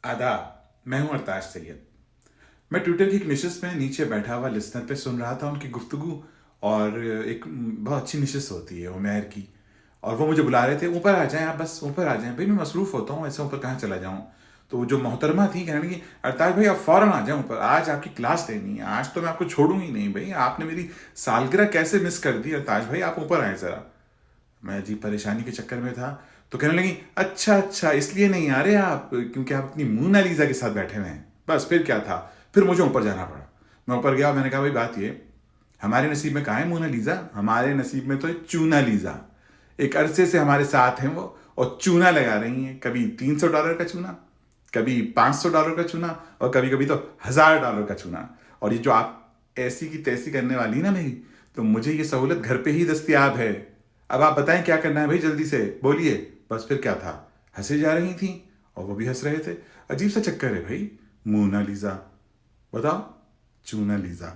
आदाब। मैं हूं अरताज सैयद। मैं ट्विटर की एक निशिस में नीचे बैठा हुआ लिसनर पे सुन रहा था उनकी गुफ्तगू। और एक बहुत अच्छी निशिस होती है उमैर की। और वो मुझे बुला रहे थे, ऊपर आ जाएं आप, बस ऊपर आ जाएं। भाई मैं मसरूफ होता हूँ, ऐसे ऊपर कहाँ चला जाऊँ। तो वो जो मोहतरमा थी कहने लगी, अरताज भाई आप फौरन आ जाएं ऊपर, आज आपकी क्लास लेनी है, आज तो मैं आपको छोड़ूंगी नहीं। भाई आपने मेरी सालगिरह कैसे मिस कर दी, अरताज भाई आप ऊपर आए जरा। मैं अजीब परेशानी के चक्कर में था। तो कहने लगी, अच्छा अच्छा इसलिए नहीं आ रहे आप क्योंकि आप अपनी मोनालिसा के साथ बैठे हुए हैं। बस फिर क्या था, फिर मुझे ऊपर जाना पड़ा। मैं ऊपर गया, मैंने कहा भाई बात ये, हमारे नसीब में कहाँ है मोनालिसा, हमारे नसीब में तो है चूना लीजा। एक अरसे से हमारे साथ हैं वो, और चूना लगा रही हैं। कभी $300 का चूना, कभी $500 का चूना, और कभी कभी तो $1000 का चूना। और ये जो आप ऐसी की तैसी करने वाली ना मेरी, तो मुझे ये सहूलत घर पे ही दस्तियाब है। अब आप बताएं क्या करना है भाई, जल्दी से बोलिए। बस फिर क्या था, हंसे जा रही थी और वो भी हंस रहे थे। अजीब सा चक्कर है भाई। मोनालिसा, बताओ, चूना लीजा।